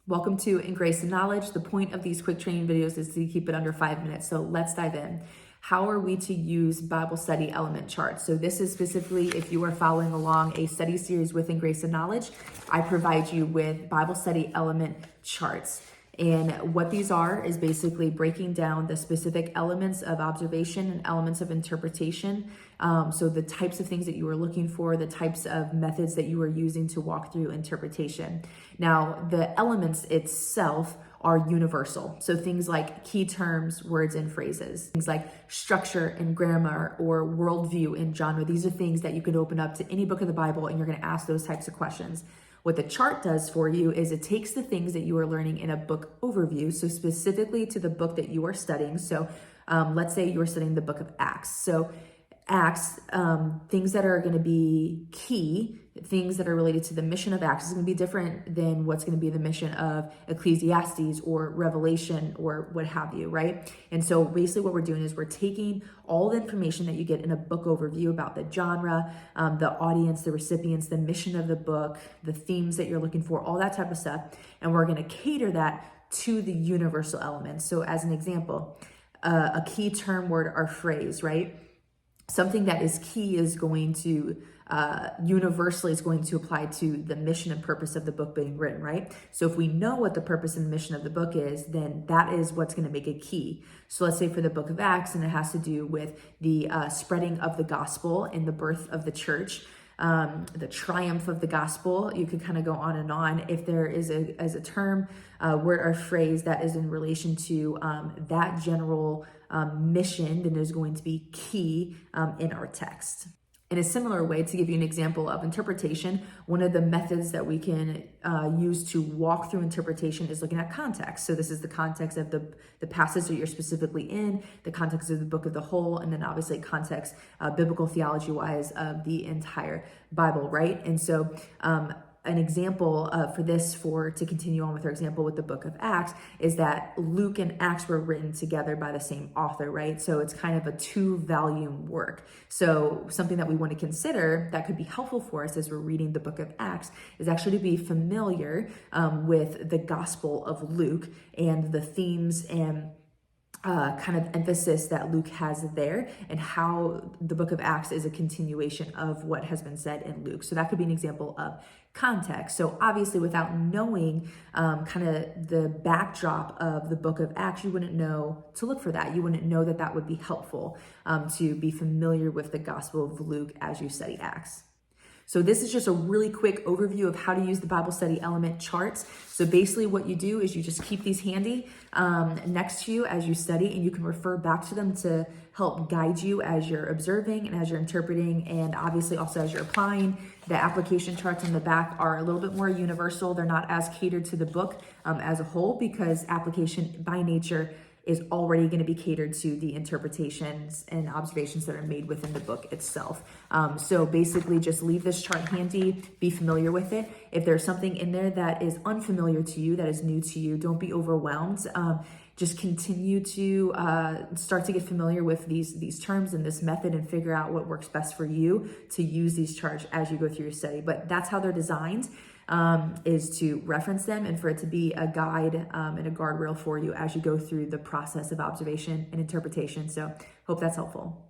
Welcome to In Grace and Knowledge. The point of these quick training videos is to keep it under 5 minutes. So let's dive in. How are we to use Bible study element charts? So this is specifically if you are following along a study series within Grace and Knowledge, I provide you with Bible study element charts. And what these are is basically breaking down the specific elements of observation and elements of interpretation. So the types of things that you are looking for, the types of methods that you are using to walk through interpretation. Now, the elements itself are universal. So things like key terms, words, and phrases, things like structure and grammar or worldview and genre. These are things that you could open up to any book of the Bible and you're going to ask those types of questions. What the chart does for you is it takes the things that you are learning in a book overview, so specifically to the book that you are studying. So let's say you are studying the book of Acts. So Acts, things that are going to be key, things that are related to the mission of Acts is going to be different than what's going to be the mission of Ecclesiastes or Revelation or what have you, right? And so basically what we're doing is we're taking all the information that you get in a book overview about the genre, the audience, the recipients, the mission of the book, the themes that you're looking for, all that type of stuff. And we're going to cater that to the universal elements. So as an example, a key term, word, or phrase, right? Something that is key is going to universally is going to apply to the mission and purpose of the book being written, right? So if we know what the purpose and mission of the book is, then that is what's going to make it key. So let's say for the book of Acts, and it has to do with the spreading of the gospel and the birth of the church, the triumph of the gospel. You could kind of go on and on. If there is a term, word, or phrase that is in relation to that general mission, then is going to be key in our text. In a similar way, to give you an example of interpretation, one of the methods that we can use to walk through interpretation is looking at context. So this is the context of the passage that you're specifically in, the context of the book of the whole, and then obviously context, biblical theology-wise, of the entire Bible, right? And so an example for this, to continue on with our example with the book of Acts, is that Luke and Acts were written together by the same author, right? So it's kind of a 2-volume work. So something that we want to consider that could be helpful for us as we're reading the book of Acts is actually to be familiar with the Gospel of Luke and the themes and kind of emphasis that Luke has there, and how the book of Acts is a continuation of what has been said in Luke. So that could be an example of context. So obviously without knowing kind of the backdrop of the book of Acts, you wouldn't know to look for that. You wouldn't know that that would be helpful to be familiar with the Gospel of Luke as you study Acts. So this is just a really quick overview of how to use the Bible study element charts. So basically what you do is you just keep these handy next to you as you study, and you can refer back to them to help guide you as you're observing and as you're interpreting, and obviously also as you're applying. The application charts on the back are a little bit more universal. They're not as catered to the book as a whole, because application by nature is already going to be catered to the interpretations and observations that are made within the book itself. So basically just leave this chart handy, be familiar with it. If there's something in there that is unfamiliar to you, that is new to you, don't be overwhelmed. Just continue to start to get familiar with these terms and this method, and figure out what works best for you to use these charts as you go through your study. But that's how they're designed, is to reference them and for it to be a guide and a guardrail for you as you go through the process of observation and interpretation. So hope that's helpful.